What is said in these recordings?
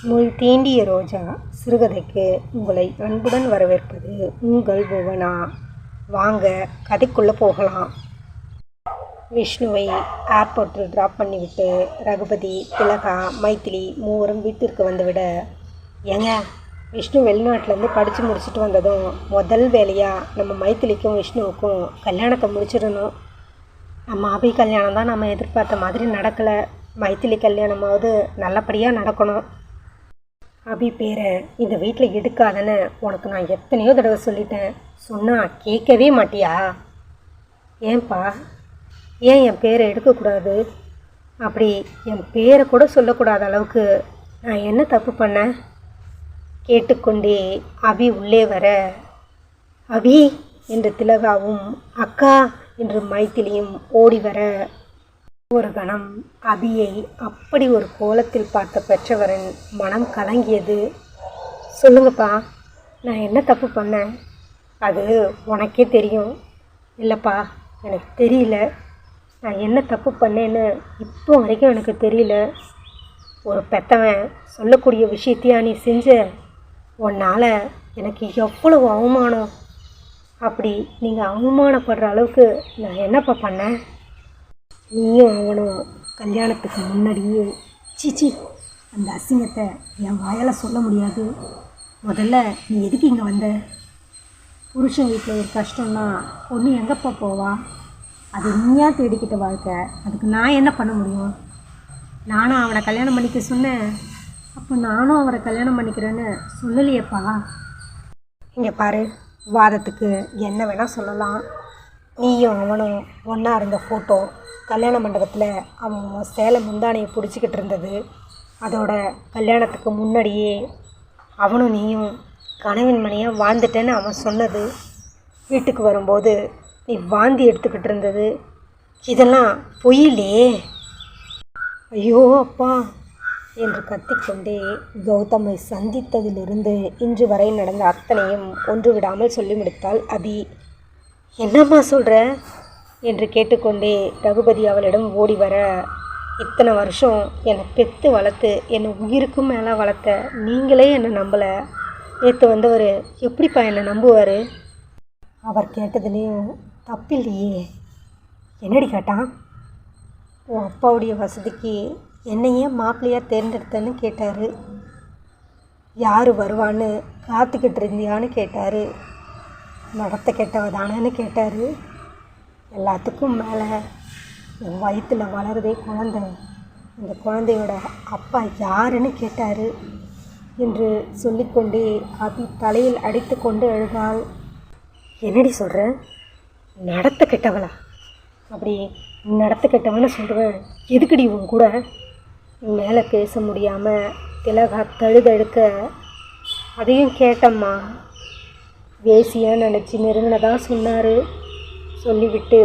முள் தீண்டிய ரோஜா சிறுகதைக்கு உங்களை அன்புடன் வரவேற்பது உங்கள் புவனா. வாங்க கதைக்குள்ளே போகலாம். விஷ்ணுவை ஏர்போர்ட்டில் ட்ராப் பண்ணிவிட்டு ரகுபதி, திலகா, மைத்திலி மூவரும் வீட்டிற்கு வந்துவிட, ஏங்க விஷ்ணு வெளிநாட்டிலேருந்து படித்து முடிச்சுட்டு வந்ததும் முதல் வேலையாக நம்ம மைத்திலிக்கும் விஷ்ணுவுக்கும் கல்யாணத்தை முடிச்சிடணும். நம்ம அபி கல்யாணம் தான் நம்ம எதிர்பார்த்த மாதிரி நடக்கலை. மைத்திலி கல்யாணமாவது நல்லபடியாக நடக்கணும். அபி பேரை இந்த வீட்டில் எடுக்காதன்னு உனக்கு நான் எத்தனையோ தடவை சொல்லிட்டேன். சொன்னால் கேட்கவே மாட்டியா? ஏன்பா, ஏன் என் பேரை எடுக்கக்கூடாது? அப்படி என் பேரை கூட சொல்லக்கூடாத அளவுக்கு நான் என்ன தப்பு பண்ணேன்? கேட்டுக்கொண்டே அபி உள்ளே வர, அபி என்று திலகாவும், அக்கா என்று மைத்திலியும் ஓடி வர, ஒரு கணம் அபியை அப்படி ஒரு கோலத்தில் பார்த்த பெற்றவரின் மனம் கலங்கியது. சொல்லுங்கப்பா, நான் என்ன தப்பு பண்ணேன்? அது உனக்கே தெரியும். இல்லைப்பா, எனக்கு தெரியல. நான் என்ன தப்பு பண்ணேன்னு இப்போ வரைக்கும் எனக்கு தெரியல. ஒரு பெத்தவன் சொல்லக்கூடிய விஷயத்தையா நீ செஞ்ச? உன்னால் எனக்கு எவ்வளவு அவமானம். அப்படி நீங்கள் அவமானப்படுற அளவுக்கு நான் என்னப்பா பண்ணேன்? நீயும் அவனும் கல்யாணத்துக்கு முன்னாடியே சீச்சி, அந்த அசிங்கத்தை என் வாயால் சொல்ல முடியாது. முதல்ல நீ எதுக்கு இங்கே வந்த? புருஷன் வீட்டில் ஒரு கஷ்டம்னா பொண்ணு எங்கப்பா போவா? அது நீயா தேடிக்கிட்ட வாழ்க்கை. அதுக்கு நான் என்ன பண்ண முடியும்? நானும் அவனை கல்யாணம் பண்ணிக்க சொன்னேன். அப்போ நானும் அவரை கல்யாணம் பண்ணிக்கிறேன்னு சொல்லலையேப்பா. இங்கே பாரு, வாதத்துக்கு என்ன வேணால் சொல்லலாம். நீயும் அவனும் ஒன்றா இருந்த ஃபோட்டோ கல்யாண மண்டபத்தில் அவன் சேலை முந்தானையை பிடிச்சிக்கிட்டு இருந்தது. அதோட கல்யாணத்துக்கு முன்னாடியே அவனும் நீயும் கணவன் மணியாக வாழ்ந்துட்டேன்னு அவன் சொன்னது. வீட்டுக்கு வரும்போது நீ வாந்தி எடுத்துக்கிட்டு இருந்தது. இதெல்லாம் பொய்யிலே? ஐயோ அப்பா என்று கத்திக்கொண்டே கௌதமை சந்தித்ததிலிருந்து இன்று வரை நடந்த அத்தனையும் ஒன்று விடாமல் சொல்லி முடித்தாள் அபி. என்னம்மா சொல்கிற என்று கேட்டுக்கொண்டே ரகுபதி அவளிடம் ஓடி வர, இத்தனை வருஷம் என்னை பெற்று வளர்த்து என்னை உயிருக்கும் மேலே வளர்த்த நீங்களே என்னை நம்பலை. நேற்று வந்தவர் எப்படிப்பா என்னை நம்புவார்? அவர் கேட்டதுலேயும் தப்பில்லையே. என்னடி கேட்டான்? உன் அப்பாவுடைய வசதிக்கு என்னையே மாப்பிள்ளையாக தேர்ந்தெடுத்தேன்னு கேட்டார். யார் வருவான்னு காத்துக்கிட்டு இருந்தியான்னு கேட்டார். நடத்த கெட்டவ தானேன்னு கேட்டார். எல்லாத்துக்கும் மேலே என் வயிற்றில் வளருதே குழந்தை, அந்த குழந்தையோட அப்பா யாருன்னு கேட்டார் என்று சொல்லிக்கொண்டே அபி தலையில் அடித்து கொண்டு அழுதாள். என்னடி சொல்கிற? நடத்த கெட்டவளா? அப்படி நடத்த கெட்டவன்னு சொல்கிறேன். எதுக்கடி உன் கூட? மேலே பேச முடியாமல் திலகா தழுதழுக்க, அதையும் கேட்டம்மா. வேசியாக நினச்சி நெருங்கினதான் சொன்னார். சொல்லிவிட்டு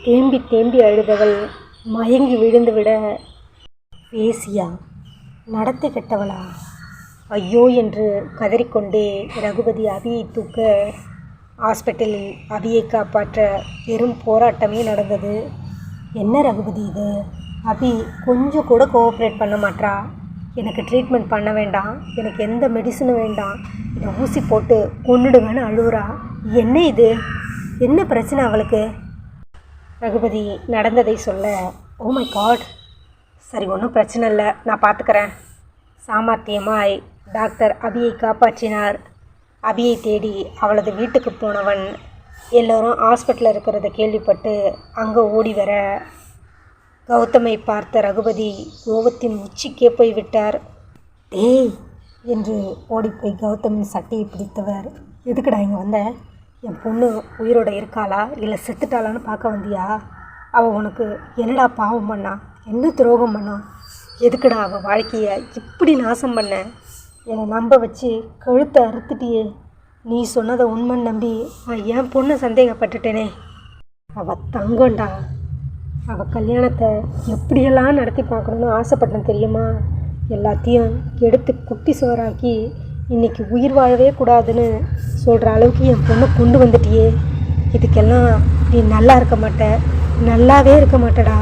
தேம்பி தேம்பி அழுதவள் மயங்கி விழுந்து விட, வேசியா? நடத்தி கெட்டவளா? ஐயோ என்று கதறிக்கொண்டே ரகுபதி அபியை தூக்க, ஹாஸ்பிட்டலில் அபியை காப்பாற்ற பெரும் போராட்டமே நடந்தது. என்ன ரகுபதி இது? அபி கொஞ்சம் கூட கோஆப்ரேட் பண்ண மாட்டா. எனக்கு ட்ரீட்மெண்ட் பண்ண வேண்டாம், எனக்கு எந்த மெடிசனும் வேண்டாம், இதை ஊசி போட்டு கொன்னுடுங்கன்னு அழுவுறா. என்ன இது? என்ன பிரச்சனை அவளுக்கு? ரகுபதி நடந்ததை சொல்ல, ஓ மை காட், சரி ஒன்றும் பிரச்சனை இல்லை, நான் பார்த்துக்கிறேன். சாமர்த்தியமாய் டாக்டர் அபியை காப்பாற்றினார். அபியை தேடி அவளது வீட்டுக்கு போனவன் எல்லோரும் ஹாஸ்பிட்டலில் இருக்கிறத கேள்விப்பட்டு அங்கே ஓடி வர, கௌதமை பார்த்த ரகுபதி கோபத்தின் உச்சிக்கே போய்விட்டார். டேய் என்று ஓடிப்போய் கௌதமின் சட்டையை பிடித்தவர், எதுக்குடா இங்கே வந்த? என் பொண்ணு உயிரோட இருக்காளா இல்லை செத்துட்டாளான்னு பார்க்க வந்தியா? அவள் உனக்கு என்னடா பாவம் பண்ணா? என்ன துரோகம் பண்ணா? எதுக்குடா அவள் வாழ்க்கையை இப்படி நாசம் பண்ண? என்னை நம்ப வச்சு கழுத்தை அறுத்துட்டியே. நீ சொன்னதை உண்மைன்னு நம்பி நான் என் பொண்ணை சந்தேகப்பட்டுட்டேனே. அவள் தங்கண்டா. அவள் கல்யாணத்தை எப்படியெல்லாம் நடத்தி பார்க்கணுன்னு ஆசைப்பட்டேன் தெரியுமா? எல்லாத்தையும் எடுத்து குட்டி சோறாக்கி இன்றைக்கி உயிர் வாழவே கூடாதுன்னு சொல்கிற அளவுக்கு என் பொண்ணை கொண்டு வந்துட்டியே. இதுக்கெல்லாம் நீ நல்லா இருக்க மாட்ட, நல்லாவே இருக்க மாட்டடா.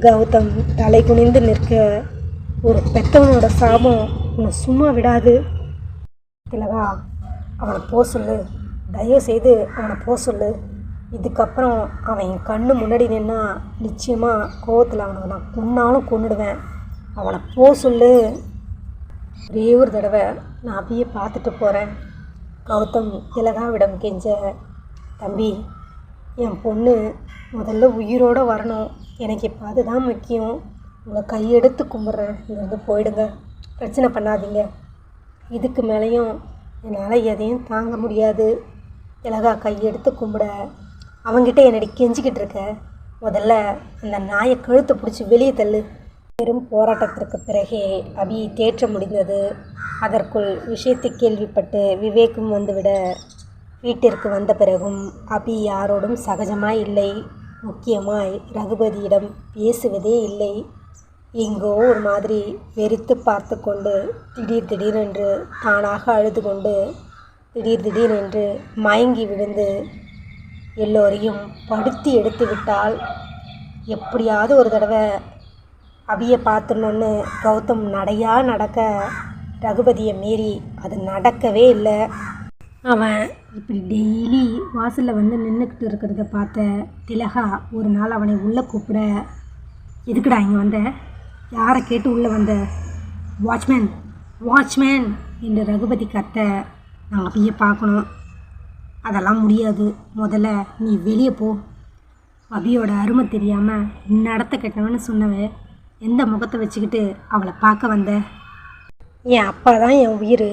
கௌதம் தலை குனிந்து நிற்க, ஒரு பெத்தவனோட சாபம் உன்னை சும்மா விடாது. திலகா, அவனை போக சொல்லு, தயவு செய்து அவனை போக சொல்லு. இதுக்கப்புறம் அவன் என் கண்ணு முன்னாடி நின்னா நிச்சயமாக கோவத்தில் அவனை நான் கொன்னாலும் கொன்னுடுவேன். அவனை போக சொல்லு. ஒரே ஒரு தடவை நான் அபியை பார்த்துட்டு போகிறேன். கௌதம் திலகாவிடம் கெஞ்ச, தம்பி, என் பொண்ணு முதல்ல உயிரோடு வரணும். எனக்கு இப்போ அதுதான் முக்கியம். உங்களை கையெடுத்து கும்பிட்றேன். இங்கேருந்து போயிடுங்க, பிரச்சனை பண்ணாதீங்க. இதுக்கு மேலேயும் என்னால் எதையும் தாங்க முடியாது. திலகா கையெடுத்து கும்பிட, அவங்ககிட்ட என்னடி கெஞ்சிக்கிட்டு இருக்க? முதல்ல அந்த நாயை கழுத்தை பிடிச்சி வெளியே தள்ளு. பெரும் போராட்டத்திற்கு பிறகே அபி தேற்ற முடிந்தது. அதற்குள் விஷயத்தை கேள்விப்பட்டு விவேக்கும் வந்துவிட, வீட்டிற்கு வந்த பிறகும் அபி யாரோடும் சகஜமாய் இல்லை. முக்கியமாய் ரகுபதியிடம் பேசுவதே இல்லை. எங்கோ ஒரு மாதிரி வெறித்து பார்த்து கொண்டு திடீரென்று தானாக அழுது கொண்டு திடீரென்று மயங்கி விழுந்து எல்லோரையும் படுத்தி எடுத்து விட்டால். எப்படியாவது ஒரு தடவை அபியை பார்த்துடணுன்னு கௌதம் நடையாக நடக்க ரகுபதியை மீறி அது நடக்கவே இல்லை. அவன் இப்படி டெய்லி வாசலில் வந்து நின்றுக்கிட்டு இருக்கிறத பார்த்த திலகா ஒரு நாள் அவனை உள்ளே கூப்பிட, எதுக்குடா இங்கே வந்த? யாரை கேட்டு உள்ளே வந்த? வாட்ச்மேன், வாட்ச்மேன் என்று ரகுபதி கத்த, நான் அபியை பார்க்கணும். அதெல்லாம் முடியாது, முதல்ல நீ வெளியே போ. அபியோட அருமை தெரியாமல் நடத்த கெட்டவன்னு சொன்னவன் எந்த முகத்தை வச்சுக்கிட்டு அவளை பார்க்க வந்த? என் அப்பா தான் என் உயிர்.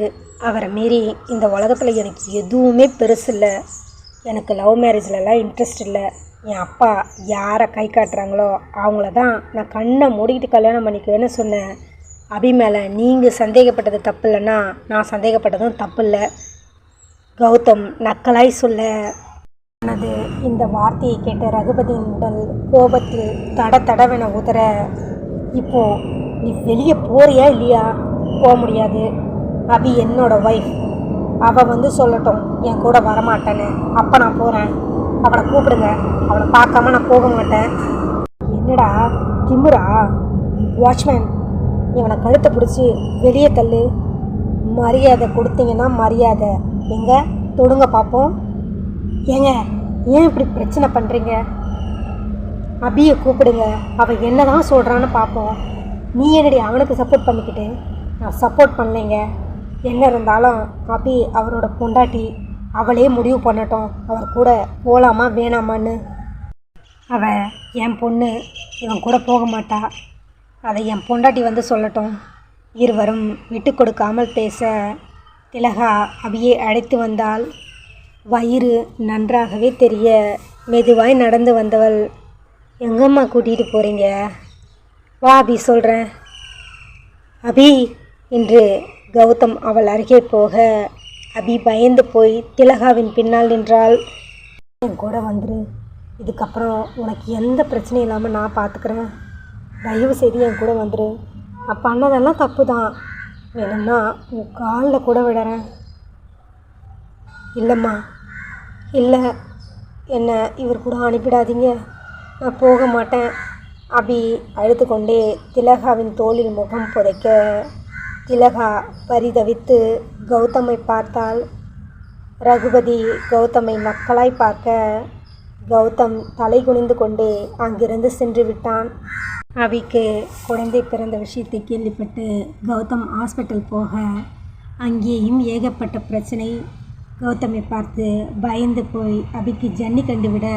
அவரை மீறி இந்த உலகத்தில் எனக்கு எதுவுமே பெருசு இல்லை. எனக்கு லவ் மேரேஜ்லலாம் இன்ட்ரெஸ்ட் இல்லை. என் அப்பா யாரை கை காட்டுறாங்களோ அவங்கள தான் நான் கண்ணை மூடிக்கிட்டு கல்யாணம் பண்ணிக்குவேன்னு சொன்னேன். அபி மேலே நீங்கள் சந்தேகப்பட்டது தப்பு இல்லைன்னா நான் சந்தேகப்பட்டதும் தப்பு இல்லை. கௌதம் நக்கலாய் சொல்ல, தனது இந்த வார்த்தையை கேட்ட ரகுபதியின் உடல் கோபத்தில் தடவென உதற, இப்போ நீ வெளியே போறியா இல்லையா? போக முடியாது. அபி என்னோட ஒய்ஃப். அவள் வந்து சொல்லட்டும் என் கூட வரமாட்டேன்னு. அப்போ நான் போகிறேன். அவளை கூப்பிடுங்க. அவளை பார்க்காம நான் போக மாட்டேன். என்னடா திமுறா? வாட்ச்மேன், இவனை கழுத்தை பிடிச்சி வெளியே தள்ளு. மரியாதை கொடுத்தீங்கன்னா மரியாதை. எங்கே தொடுங்க பார்ப்போம். ஏங்க, ஏன் இப்படி பிரச்சனை பண்ணுறீங்க? அபியை கூப்பிடுங்க. அவள் என்ன தான் சொல்கிறான்னு பார்ப்போம். நீ என்னடி அவனுக்கு சப்போர்ட் பண்ணிக்கிட்டு? நான் சப்போர்ட் பண்ணலைங்க. என்ன இருந்தாலும் அபி அவரோட பொண்டாட்டி. அவளே முடிவு பண்ணட்டும் அவர் கூட போகலாமா வேணாமான்னு. அவள் என் பொண்ணு, இவன் கூட போக மாட்டா. அதை என் பொண்டாட்டி வந்து சொல்லட்டும். இருவரும் விட்டு கொடுக்காமல் பேச திலகா அபியை அழைத்து வந்தாள். வயிறு நன்றாகவே தெரிய மெதுவாய் நடந்து வந்தவள், எங்கம்மா கூட்டிகிட்டு போகிறீங்க? வா அபி, சொல்கிறேன். அபி என்று கௌதம் அவள் அருகே போக அபி பயந்து போய் திலகாவின் பின்னால் நின்றாள். என் கூட வந்துரு. இதுக்கப்புறம் உனக்கு எந்த பிரச்சனையும் இல்லாமல் நான் பார்த்துக்கிறேன். தயவு செய்து என் கூட வந்துரு. நான் பண்ணதெல்லாம் தப்பு தான். வேணும்னா உன் காலில் கூட விடுறேன். இல்லைம்மா, இல்லை, என்னை இவர் கூட அனுப்பிடாதீங்க. நான் போக மாட்டேன். அபி அழுது கொண்டே திலகாவின் தோளில் முகம் புதைக்க திலகா பரிதவித்து கௌதமை பார்த்தாள். ரகுபதி கௌதமை நக்கலாய் பார்க்க கௌதம் தலை குனிந்து கொண்டே அங்கிருந்து சென்று விட்டான். அபிக்கு குழந்தை பிறந்த விஷயத்தை கேள்விப்பட்டு கௌதம் ஹாஸ்பிட்டல் போக அங்கேயும் ஏகப்பட்ட பிரச்சனை. கௌதமை பார்த்து பயந்து போய் அபிக்கு ஜன்னி கண்டுவிட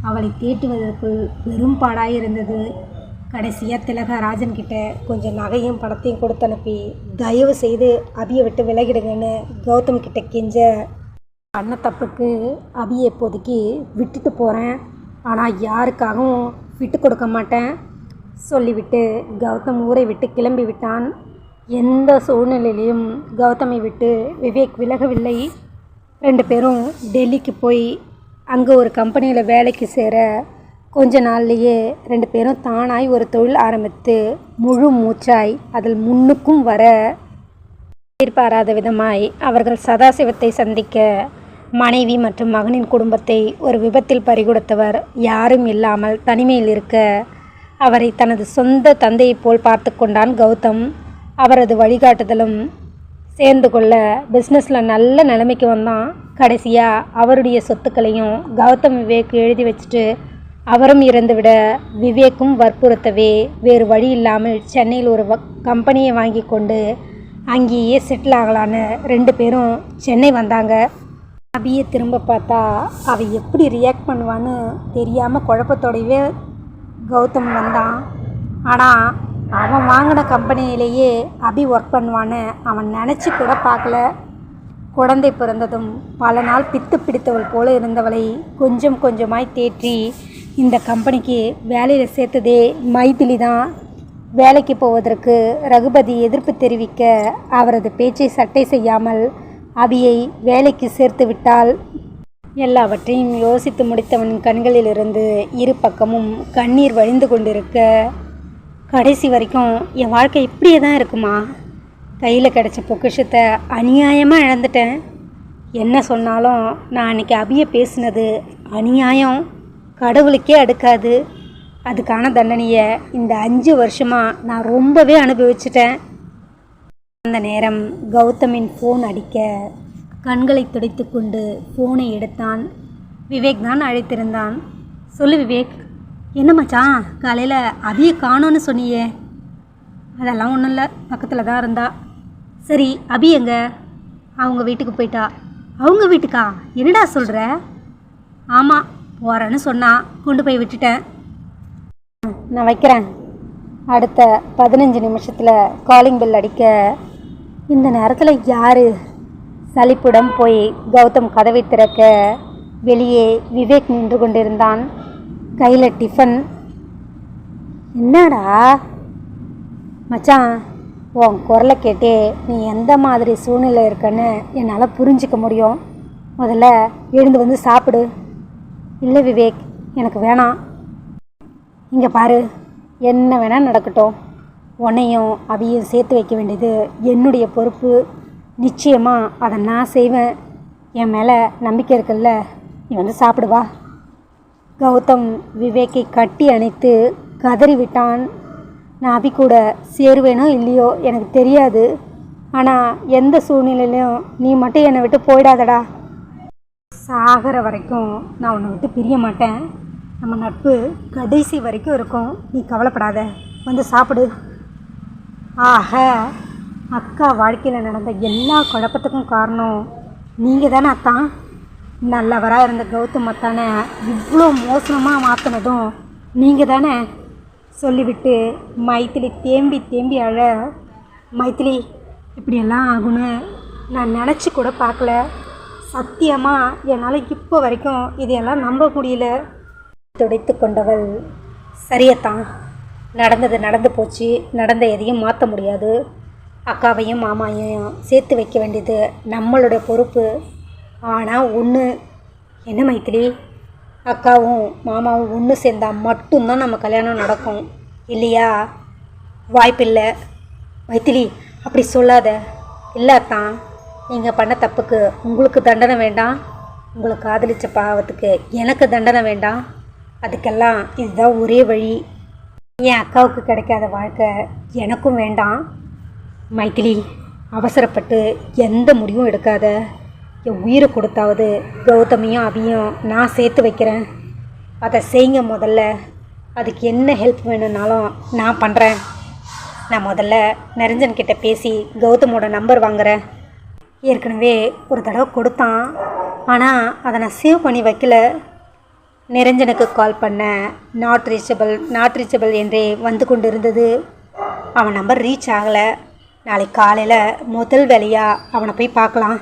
அவளை தேட்டுவதற்குள் பெரும் பாடாயிருந்தது. கடைசியாக திலகா ராஜன்கிட்ட கொஞ்சம் நகையும் பணத்தையும் கொடுத்து அனுப்பி தயவு செய்து அபியை விட்டு விலகிடுங்கன்னு கௌதம் கிட்ட கெஞ்ச, பண்ண தப்புக்கு அபியை இப்போதைக்கு விட்டுட்டு போகிறேன், ஆனால் யாருக்காகவும் விட்டு கொடுக்க மாட்டேன் சொல்லிவிட்டு கௌதம் ஊரை விட்டு கிளம்பி விட்டான். எந்த சூழ்நிலையிலையும் கௌதமை விட்டு விவேக் விலகவில்லை. 2 பேரும் டெல்லிக்கு போய் அங்கே ஒரு கம்பெனியில் வேலைக்கு சேர கொஞ்ச நாள்லேயே 2 பேரும் தானாய் ஒரு தொழில் ஆரம்பித்து முழு மூச்சாய் அதில் முன்னுக்கும் வர எதிர்பாராத விதமாய் அவர்கள் சதாசிவத்தை சந்திக்க மனைவி மற்றும் மகனின் குடும்பத்தை ஒரு விபத்தில் பறிகொடுத்தவர் யாரும் இல்லாமல் தனிமையில் இருக்க அவரை தனது சொந்த தந்தையைப் போல் பார்த்து கொண்டான் கௌதம். அவரது வழிகாட்டுதலும் சேர்ந்து கொள்ள பிஸ்னஸில் நல்ல நிலைமைக்கு வந்தான். கடைசியாக அவருடைய சொத்துக்களையும் கௌதம் விவேக் எழுதி வச்சுட்டு அவரும் இறந்துவிட விவேக்கும் வற்புறுத்தவே வேறு வழி இல்லாமல் சென்னையில் ஒரு கம்பெனியை வாங்கி கொண்டு அங்கேயே செட்டில் ஆகலான்னு 2 பேரும் சென்னை வந்தாங்க. அபியை திரும்ப பார்த்தா அவள் எப்படி ரியாக்ட் பண்ணுவான்னு தெரியாமல் குழப்பத்தோடையவே கௌதம் வந்தான். ஆனால் அவன் வாங்கின கம்பெனியிலேயே அபி ஒர்க் பண்ணுவான்னு அவன் நினச்சி கூட பார்க்கல. குழந்தை பிறந்ததும் பல நாள் பித்து பிடித்தவள் போல இருந்தவளை கொஞ்சம் கொஞ்சமாய் தேற்றி இந்த கம்பெனிக்கு வேலையில் சேர்த்ததே மைதிலி தான். வேலைக்கு போவதற்கு ரகுபதி எதிர்ப்பு தெரிவிக்க அவரது பேச்சை சட்டை செய்யாமல் அபியை வேலைக்கு சேர்த்து விட்டாள். எல்லாவற்றையும் யோசித்து முடித்தவன் கண்களிலிருந்து இரு பக்கமும் கண்ணீர் வழிந்து கொண்டிருக்க, கடைசி வரைக்கும் என் வாழ்க்கை இப்படியே தான் இருக்குமா? கையில் கிடச்ச பொக்கிஷத்தை அநியாயமாக இழந்துட்டேன். என்ன சொன்னாலும் நான் அன்றைக்கி அபியை பேசினது அநியாயம், கடவுளுக்கே அடுக்காது. அதுக்கான தண்டனையை இந்த 5 வருஷமாக நான் ரொம்பவே அனுபவிச்சிட்டேன். அந்த நேரம் கௌதமின் ஃபோன் அடிக்க கண்களை துடைத்து கொண்டு ஃபோனை எடுத்தான். விவேக் தான் அழைத்திருந்தான். சொல்லு விவேக். என்ன மச்சான், காலையில் அபியை காணோன்னு சொன்னியே? அதெல்லாம் ஒன்றும் இல்லை, பக்கத்தில் தான் இருந்தா. சரி, அபி எங்க? அவங்க வீட்டுக்கு போயிட்டா. அவங்க வீட்டுக்கா? என்னடா சொல்கிற? ஆமாம், போகிறேன்னு சொன்னா, கொண்டு போய் விட்டுட்டேன். நான் வைக்கிறேன். அடுத்த 15 நிமிஷத்தில் காலிங் பெல் அடிக்க, இந்த நேரத்தில் யார்? சலிப்புடன் போய் கௌதம் கதவை திறக்க வெளியே விவேக் நின்று கொண்டிருந்தான். கையில் டிஃபன். என்னடா மச்சான், உன் குரலை கேட்டே நீ எந்த மாதிரி சூழ்நிலை இருக்கன்னு என்னால் புரிஞ்சிக்க முடியும். முதல்ல எழுந்து வந்து சாப்பிடு. இல்லை விவேக், எனக்கு வேணாம். இங்கே பாரு, என்ன வேணால் நடக்கட்டும், உன்னையும் அபியும் சேர்த்து வைக்க வேண்டியது என்னுடைய பொறுப்பு. நிச்சயமாக அதை நான் செய்வேன். என் மேலே நம்பிக்கை இருக்குல்ல? நீ வந்து சாப்பிடுவா. கௌதம் விவேக்கை கட்டி அணைத்து கதறிவிட்டான். நான் அபி கூட சேருவேனோ இல்லையோ எனக்கு தெரியாது. ஆனால் எந்த சூழ்நிலையிலையும் நீ மட்டும் என்னை விட்டு போயிடாதடா. சாகிற வரைக்கும் நான் உன்னை விட்டு பிரிய மாட்டேன். நம்ம நட்பு கடைசி வரைக்கும் இருக்கும். நீ கவலைப்படாத, வந்து சாப்பிடு. ஆக, அக்கா வாழ்க்கையில் நடந்த எல்லா குழப்பத்துக்கும் காரணம் நீங்கள் தானே அத்தான்? நல்லவராக இருந்த கௌதம் அத்தானை இவ்வளோ மோசமாக மாற்றினதும் நீங்கள் தானே? சொல்லிவிட்டு மைதிலி தேம்பி தேம்பி அழ, மைதிலி இப்படியெல்லாம் ஆகுன்னு நான் நினச்சி கூட பார்க்கல. சத்தியமாக என்னால் இப்போ வரைக்கும் இதையெல்லாம் நம்ப முடியல. துடைத்து கொண்டவள், சரியத்தான், நடந்தது நடந்து போச்சு. நடந்த எதையும் மாற்ற முடியாது. அக்காவையும் மாமாவையும் சேர்த்து வைக்க வேண்டியது நம்மளுடைய பொறுப்பு. ஆனால் ஒன்று, என்ன மைதிலி, அக்காவும் மாமாவும் ஒன்று சேர்ந்தால் மட்டும்தான் நம்ம கல்யாணம் நடக்கும், இல்லையா? வாய்ப்பில்லை. மைதிலி அப்படி சொல்லாத. இல்லை அத்தான், நீங்கள் பண்ண தப்புக்கு உங்களுக்கு தண்டனை வேண்டாம். உங்களை காதலித்த பாவத்துக்கு எனக்கு தண்டனை வேண்டாம். அதுக்கெல்லாம் இதுதான் ஒரே வழி. என் அக்காவுக்கு கிடைக்காத வாழ்க்கை எனக்கும் வேண்டாம். மைதிலி, அவசரப்பட்டு எந்த முடிவும் எடுக்காத. என் உயிரை கொடுத்தாவது கௌதமியும் அபியும் நான் சேர்த்து வைக்கிறேன். அதை செய்யுங்க முதல்ல. அதுக்கு என்ன ஹெல்ப் வேணும்னாலும் நான் பண்ணுறேன். நான் முதல்ல நிரஞ்சன்கிட்ட பேசி கௌதமோட நம்பர் வாங்குகிறேன். ஏற்கனவே ஒரு தடவை கொடுத்தான், ஆனால் அதை நான் சேவ் பண்ணி வைக்கல. நிரஞ்சனுக்கு கால் பண்ண நாட் ரீச்சபிள் என்றே வந்து கொண்டு இருந்தது. அவன் நம்பர் ரீச் ஆகலை. நாளைக்கு காலையில் முதல் வேலையாக அவனை போய் பார்க்கலாம்.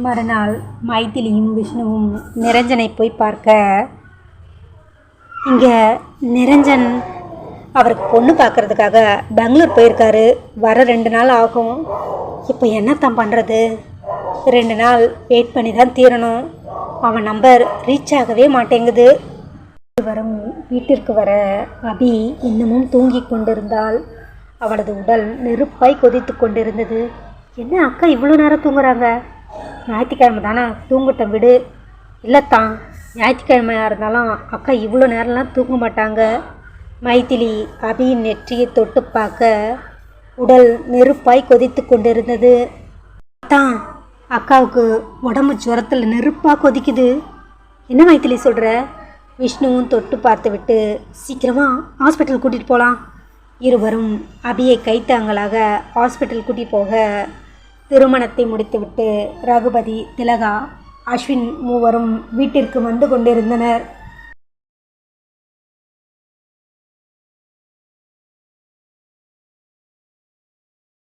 மறுநாள் மைதிலியும் விஷ்ணுவும் நிரஞ்சனை போய் பார்க்க, இங்கே நிரஞ்சன் அவருக்கு பொண்ணு பார்க்குறதுக்காக பெங்களூர் போயிருக்காரு. வர 2 நாள் ஆகும். இப்போ என்னத்தான் பண்ணுறது? 2 நாள் வெயிட் பண்ணி தான் தீரணும். அவன் நம்பர் ரீச் ஆகவே மாட்டேங்குது. வரும் வீட்டிற்கு வர அபி இன்னமும் தூங்கி கொண்டிருந்தாள். அவளது உடல் நெருப்பாய் கொதித்து கொண்டிருந்தது. என்ன அக்கா இவ்வளோ நேரம் தூங்குறாங்க? ஞாயிற்றுக்கிழமை தானே, தூங்கட்டும் விடு. இல்லைத்தான், ஞாயிற்றுக்கிழமையாக இருந்தாலும் அக்கா இவ்வளோ நேரம்லாம் தூங்க மாட்டாங்க. மைதிலி அபியின் நெற்றியை தொட்டு பார்க்க உடல் நெருப்பாய் கொதித்து கொண்டிருந்தது. தான் அக்காவுக்கு உடம்பு ஜுரத்தில் நெருப்பாக கொதிக்குது. என்ன மைத்திலி சொல்கிற? விஷ்ணுவும் தொட்டு பார்த்துவிட்டு சீக்கிரமாக ஹாஸ்பிட்டல் கூட்டிகிட்டு போகலாம். இருவரும் அபியை கைத்தாங்களாக ஹாஸ்பிட்டல் கூட்டிகிட்டு போக திருமணத்தை முடித்துவிட்டு ரகுபதி, திலகா, அஸ்வின் மூவரும் வீட்டிற்கு வந்து கொண்டிருந்தனர்.